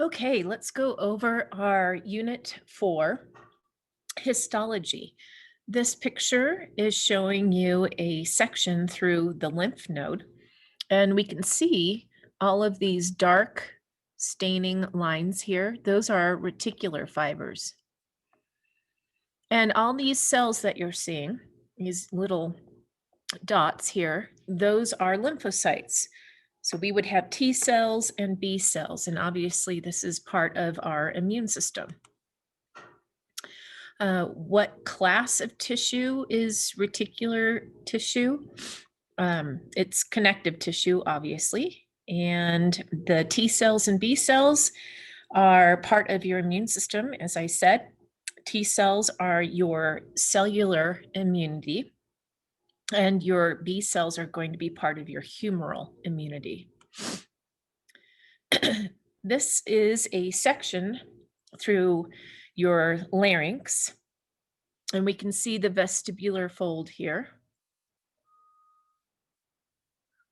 Okay, let's go over our Unit 4, histology. This picture is showing you a section through the lymph node, and we can see all of these dark staining lines here. Those are reticular fibers. And all these cells that you're seeing, these little dots here, those are lymphocytes. So we would have T cells and B cells, and obviously this is part of our immune system. What class of tissue is reticular tissue? It's connective tissue, obviously, and the T cells and B cells are part of your immune system, as I said. T cells are your cellular immunity, and your B cells are going to be part of your humoral immunity. This is a section through your larynx, and we can see the vestibular fold here,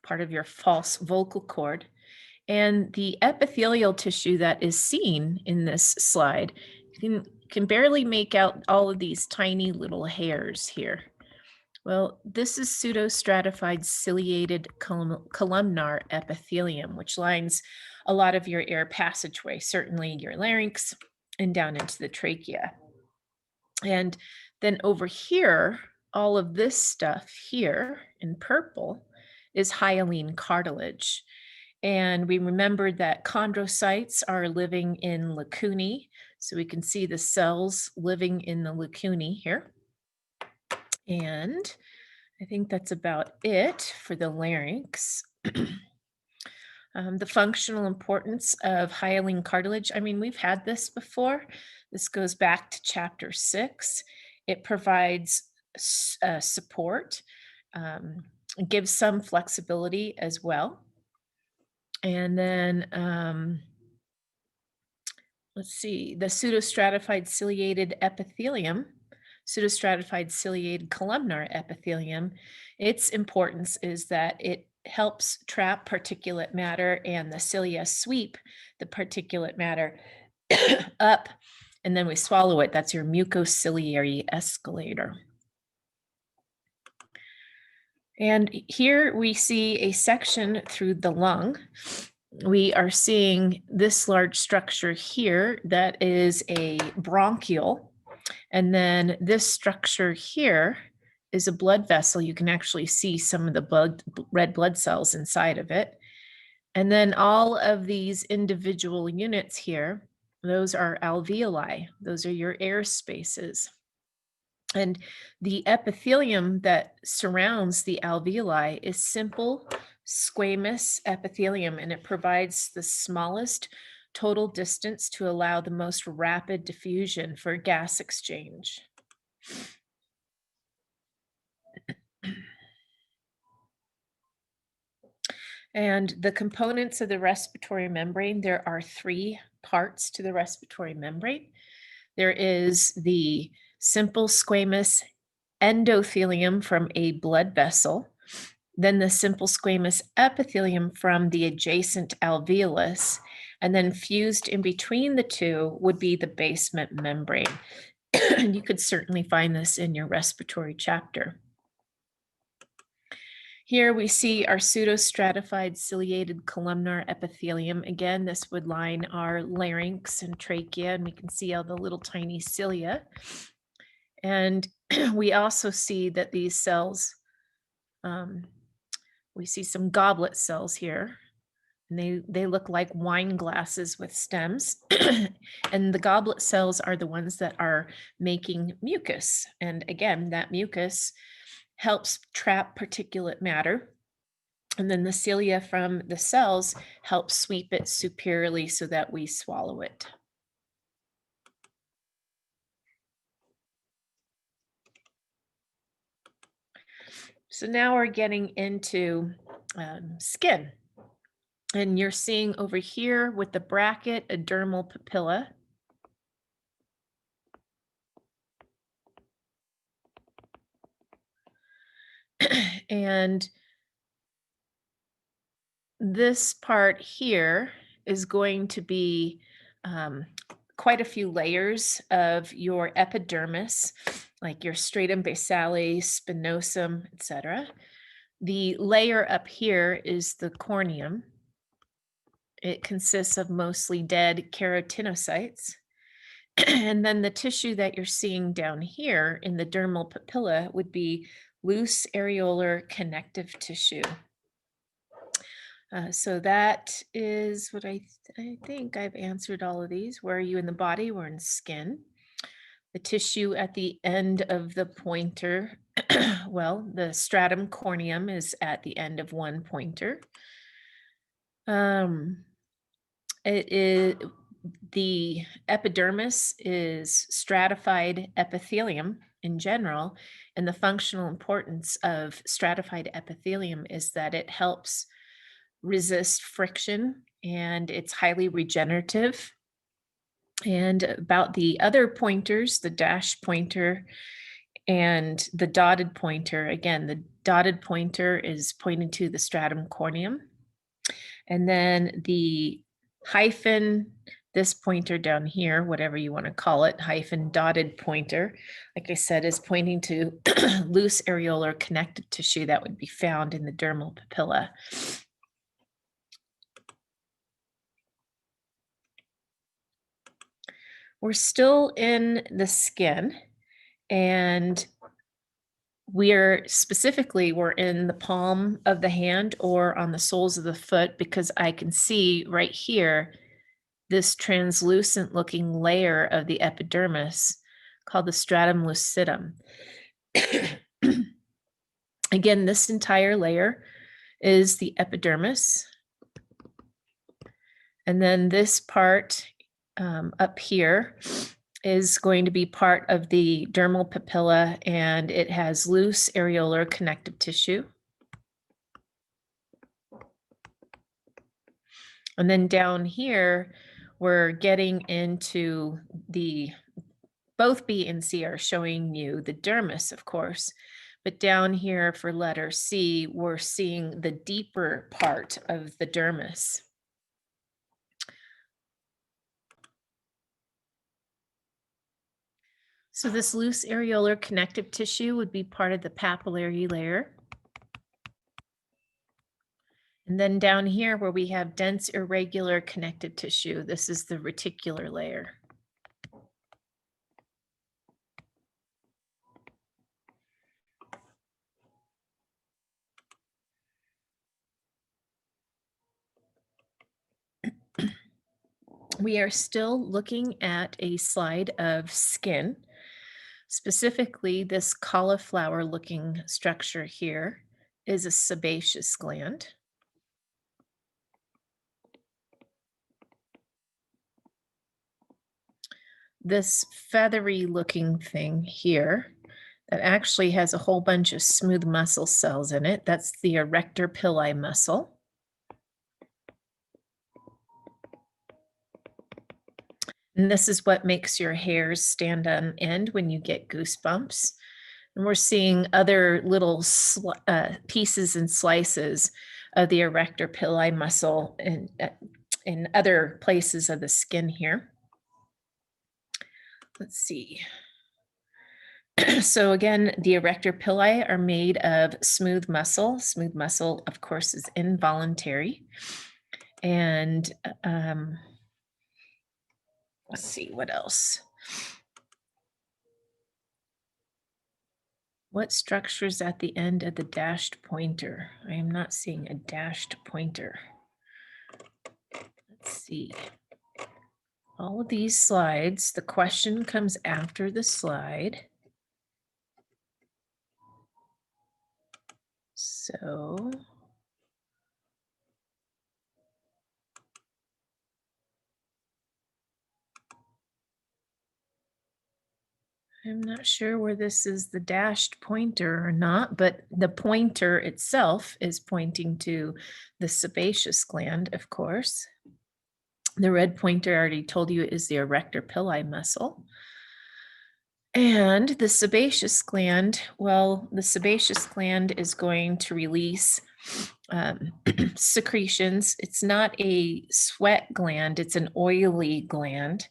part of your false vocal cord. And the epithelial tissue that is seen in this slide, you can barely make out all of these tiny little hairs here. Well, this is pseudostratified ciliated columnar epithelium, which lines a lot of your air passageway, certainly your larynx and down into the trachea. And then over here, all of this stuff here in purple is hyaline cartilage. And we remembered that chondrocytes are living in lacunae. So we can see the cells living in the lacunae here. And I think that's about it for the larynx. The functional importance of hyaline cartilage. I mean, we've had this before. This goes back to chapter 6. It provides support, gives some flexibility as well. And then let's see, the pseudostratified ciliated epithelium, pseudostratified ciliated columnar epithelium, its importance is that it helps trap particulate matter, and the cilia sweep the particulate matter up, and then we swallow it. That's your mucociliary escalator. And here we see a section through the lung. We are seeing this large structure here that is a bronchiole. And then this structure here is a blood vessel. You can actually see some of the red blood cells inside of it. And then all of these individual units here, those are alveoli. Those are your air spaces. And the epithelium that surrounds the alveoli is simple squamous epithelium, and it provides the smallest total distance to allow the most rapid diffusion for gas exchange. And the components of the respiratory membrane, there are 3 parts to the respiratory membrane. There is the simple squamous endothelium from a blood vessel, then the simple squamous epithelium from the adjacent alveolus, and then fused in between the two would be the basement membrane. You could certainly find this in your respiratory chapter. Here we see our pseudostratified ciliated columnar epithelium. Again, this would line our larynx and trachea, and we can see all the little tiny cilia. And we also see that these cells, we see some goblet cells here, and they look like wine glasses with stems. And the goblet cells are the ones that are making mucus. And again, that mucus helps trap particulate matter. And then the cilia from the cells help sweep it superiorly so that we swallow it. So now we're getting into skin. And you're seeing over here with the bracket a dermal papilla. And this part here is going to be quite a few layers of your epidermis, like your stratum basale, spinosum, etc. The layer up here is the corneum. It consists of mostly dead keratinocytes. And then the tissue that you're seeing down here in the dermal papilla would be loose areolar connective tissue. So that is what I think I've answered all of these. Where are you in the body? We're in skin. The tissue at the end of the pointer, well, the stratum corneum is at the end of one pointer. It is the epidermis is stratified epithelium in general, and the functional importance of stratified epithelium is that it helps resist friction and it's highly regenerative. And about the other pointers, the dash pointer and the dotted pointer, again, the dotted pointer is pointing to the stratum corneum. And then the hyphen, this pointer down here, whatever you want to call it, hyphen dotted pointer, like I said, is pointing to loose areolar connective tissue that would be found in the dermal papilla. We're still in the skin, and we're in the palm of the hand or on the soles of the foot, because I can see right here this translucent looking layer of the epidermis called the stratum lucidum. Again, this entire layer is the epidermis. And then this part up here is going to be part of the dermal papilla, and it has loose areolar connective tissue. And then down here, we're getting into both B and C are showing you the dermis, of course. But down here for letter C, we're seeing the deeper part of the dermis. So this loose areolar connective tissue would be part of the papillary layer. And then down here where we have dense irregular connective tissue, this is the reticular layer. We are still looking at a slide of skin. Specifically, this cauliflower-looking structure here is a sebaceous gland. This feathery-looking thing here that actually has a whole bunch of smooth muscle cells in it, that's the erector pili muscle. And this is what makes your hairs stand on end when you get goosebumps. And we're seeing other little pieces and slices of the erector pili muscle in other places of the skin here. Let's see. So again, the erector pili are made of smooth muscle. Smooth muscle, of course, is involuntary. And let's see, what else? What structures at the end of the dashed pointer? I am not seeing a dashed pointer. Let's see. All of these slides, the question comes after the slide. So I'm not sure where this is the dashed pointer or not, but the pointer itself is pointing to the sebaceous gland, of course. The red pointer I already told you is the erector pili muscle. And the sebaceous gland, well, the sebaceous gland is going to release secretions. It's not a sweat gland, it's an oily gland,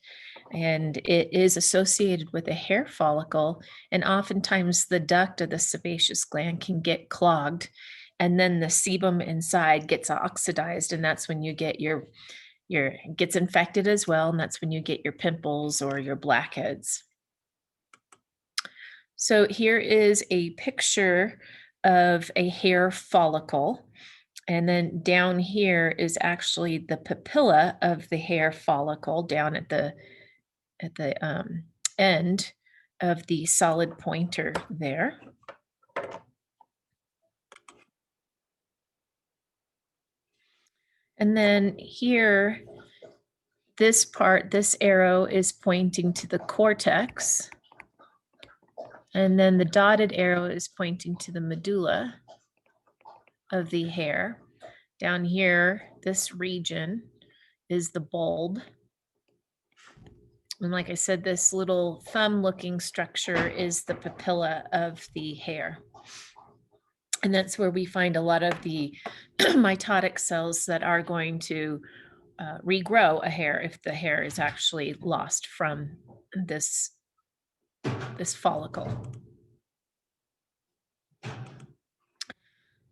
and it is associated with a hair follicle. And oftentimes the duct of the sebaceous gland can get clogged, and then the sebum inside gets oxidized, and that's when you get your gets infected as well, and that's when you get your pimples or your blackheads. So here is a picture of a hair follicle. And then down here is actually the papilla of the hair follicle down at the end of the solid pointer there. And then here, this part, this arrow is pointing to the cortex. And then the dotted arrow is pointing to the medulla of the hair. Down here, this region is the bulb. And like I said, this little thumb-looking structure is the papilla of the hair. And that's where we find a lot of the mitotic cells that are going to regrow a hair if the hair is actually lost from this follicle.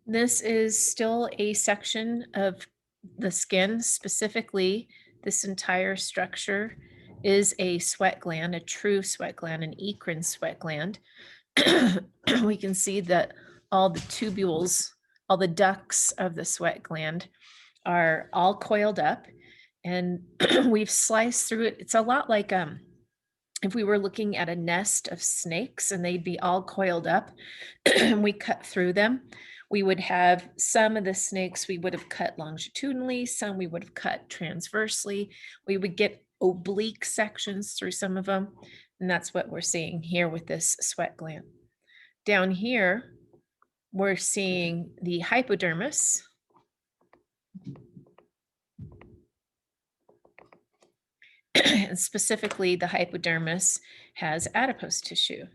This is still a section of the skin. Specifically, this entire structure is a sweat gland, a true sweat gland, an eccrine sweat gland. We can see that all the tubules, all the ducts of the sweat gland are all coiled up, and we've sliced through it. It's a lot like if we were looking at a nest of snakes and they'd be all coiled up and we cut through them. We would have some of the snakes we would have cut longitudinally, some we would have cut transversely. We would get oblique sections through some of them, and that's what we're seeing here with this sweat gland. Down here, we're seeing the hypodermis. And specifically, the hypodermis has adipose tissue.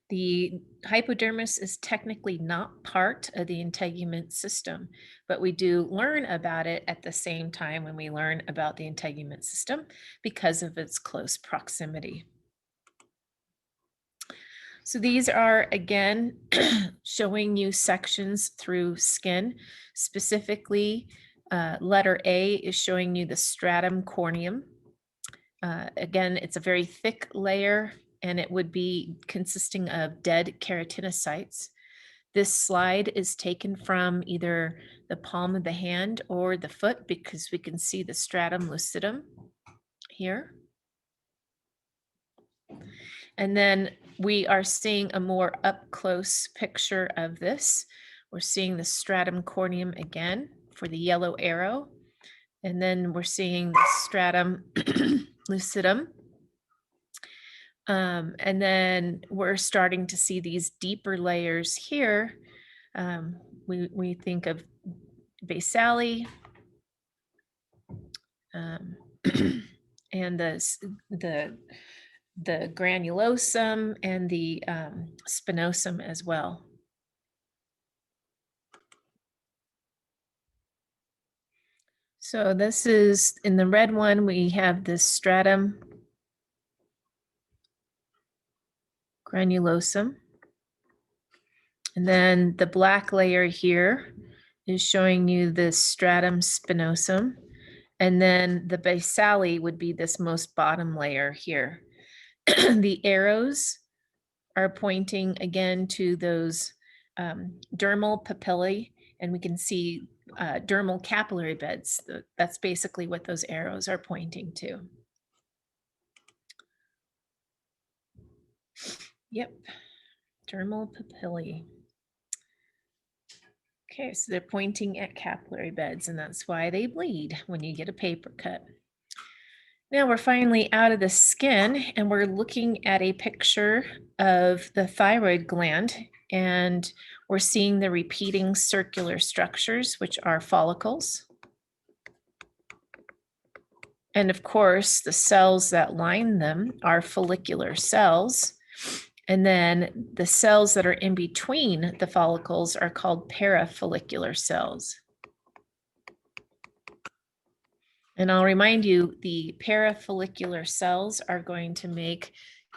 The hypodermis is technically not part of the integument system, but we do learn about it at the same time when we learn about the integument system because of its close proximity. So these are, again, showing you sections through skin. Specifically, letter A is showing you the stratum corneum. Again, it's a very thick layer, and it would be consisting of dead keratinocytes. This slide is taken from either the palm of the hand or the foot because we can see the stratum lucidum here. And then we are seeing a more up close picture of this. We're seeing the stratum corneum again for the yellow arrow. And then we're seeing the stratum lucidum. And then we're starting to see these deeper layers here. We think of basale and the granulosum and the spinosum as well. So this is, in the red one, we have this stratum granulosum. And then the black layer here is showing you the stratum spinosum. And then the basale would be this most bottom layer here. The arrows are pointing again to those dermal papillae, and we can see dermal capillary beds. That's basically what those arrows are pointing to. Yep, dermal papillae. Okay, so they're pointing at capillary beds, and that's why they bleed when you get a paper cut. Now we're finally out of the skin, and we're looking at a picture of the thyroid gland, and we're seeing the repeating circular structures, which are follicles. And of course, the cells that line them are follicular cells. And then the cells that are in between the follicles are called parafollicular cells. And I'll remind you, the parafollicular cells are going to make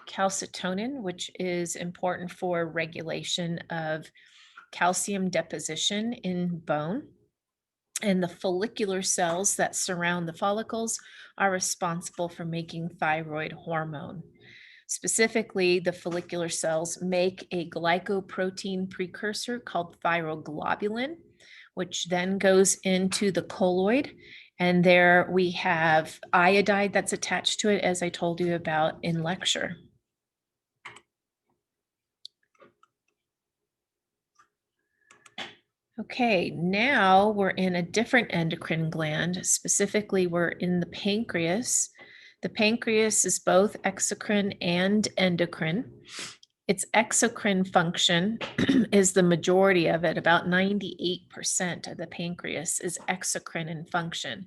calcitonin, which is important for regulation of calcium deposition in bone. And the follicular cells that surround the follicles are responsible for making thyroid hormone. Specifically, the follicular cells make a glycoprotein precursor called thyroglobulin, which then goes into the colloid. And there we have iodide that's attached to it, as I told you about in lecture. Okay, now we're in a different endocrine gland. Specifically, we're in the pancreas. The pancreas is both exocrine and endocrine. Its exocrine function is the majority of it. About 98% of the pancreas is exocrine in function.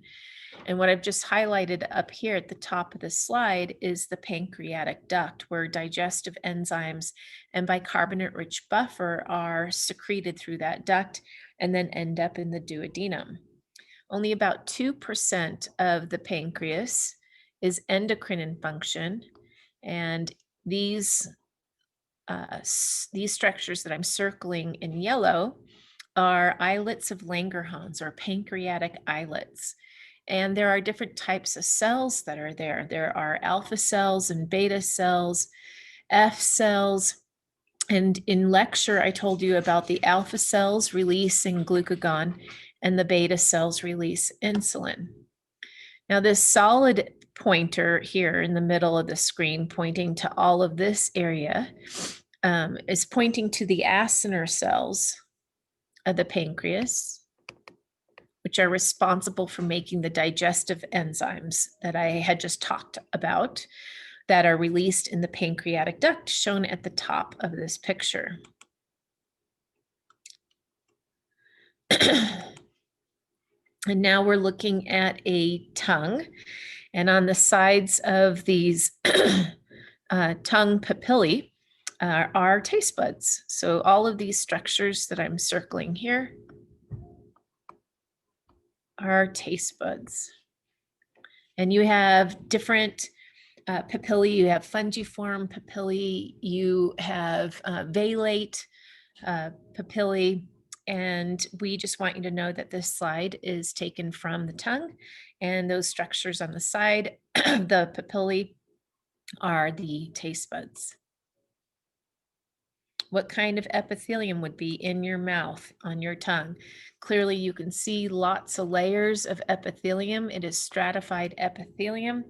And what I've just highlighted up here at the top of the slide is the pancreatic duct, where digestive enzymes and bicarbonate-rich buffer are secreted through that duct and then end up in the duodenum. Only about 2% of the pancreas is endocrine in function, and these structures that I'm circling in yellow are islets of Langerhans, or pancreatic islets. And there are different types of cells that are there. There are alpha cells and beta cells, F cells. And in lecture, I told you about the alpha cells releasing glucagon and the beta cells release insulin. Now, this solid pointer here in the middle of the screen pointing to all of this area is pointing to the acinar cells of the pancreas, which are responsible for making the digestive enzymes that I had just talked about that are released in the pancreatic duct, shown at the top of this picture. And now we're looking at a tongue, and on the sides of these tongue papillae are taste buds. So all of these structures that I'm circling here are taste buds. And you have different papillae. You have fungiform papillae, you have veillate papillae, and we just want you to know that this slide is taken from the tongue, and those structures on the side of the papillae are the taste buds. What kind of epithelium would be in your mouth, on your tongue? Clearly, you can see lots of layers of epithelium. It is stratified epithelium.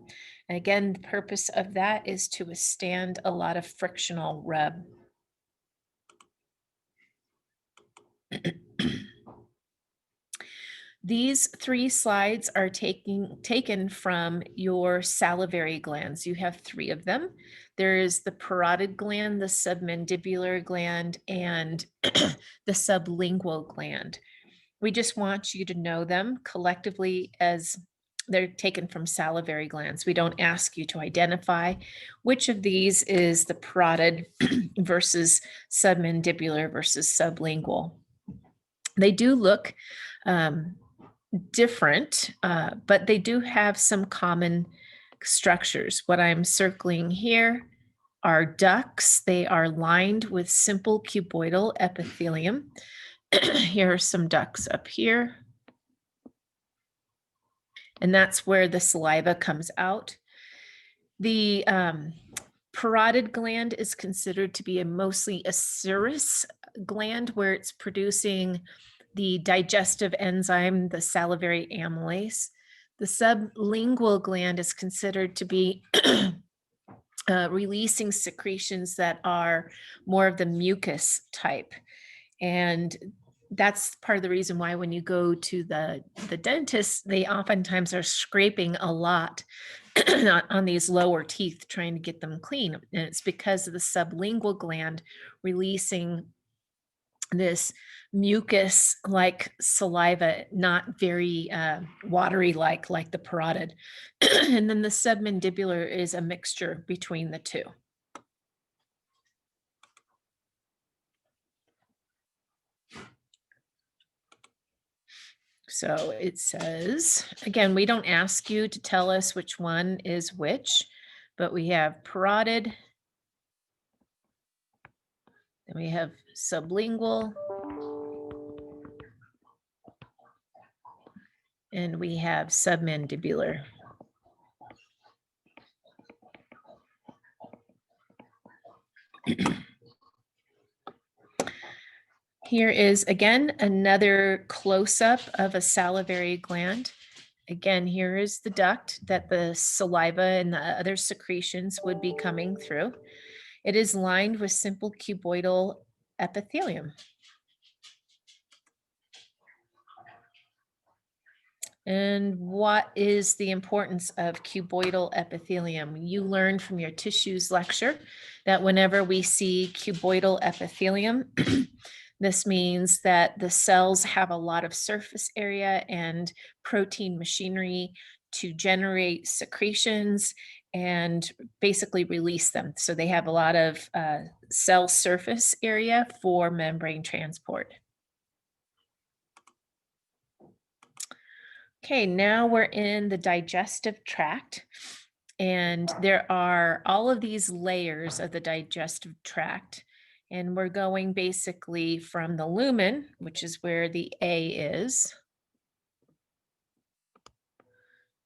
And again, the purpose of that is to withstand a lot of frictional rub. These 3 slides are taken from your salivary glands. You have 3 of them. There is the parotid gland, the submandibular gland, and the sublingual gland. We just want you to know them collectively as they're taken from salivary glands. We don't ask you to identify which of these is the parotid versus submandibular versus sublingual. They do look different, but they do have some common structures. What I'm circling here are ducts. They are lined with simple cuboidal epithelium. Here are some ducts up here. And that's where the saliva comes out. The parotid gland is considered to be mostly a serous gland, where it's producing the digestive enzyme, the salivary amylase. The sublingual gland is considered to be releasing secretions that are more of the mucus type. And that's part of the reason why when you go to the dentist, they oftentimes are scraping a lot on these lower teeth, trying to get them clean. And it's because of the sublingual gland releasing this mucus like saliva, not very watery like the parotid. And then the submandibular is a mixture between the two. So it says, again, we don't ask you to tell us which one is which, but we have parotid, then we have sublingual, and we have submandibular. Here is, again, another close-up of a salivary gland. Again, here is the duct that the saliva and the other secretions would be coming through. It is lined with simple cuboidal epithelium. And what is the importance of cuboidal epithelium? You learned from your tissues lecture that whenever we see cuboidal epithelium, this means that the cells have a lot of surface area and protein machinery to generate secretions and basically release them. So they have a lot of cell surface area for membrane transport. Okay, now we're in the digestive tract, and there are all of these layers of the digestive tract, and we're going basically from the lumen, which is where the A is,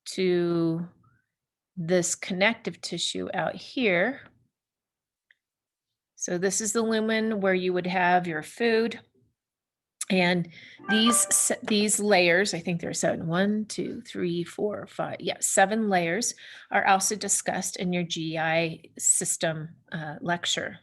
to this connective tissue out here. So this is the lumen where you would have your food. And these layers, I think there's 7, 1, 2, 3, 4, 5, 7 layers are also discussed in your GI system lecture.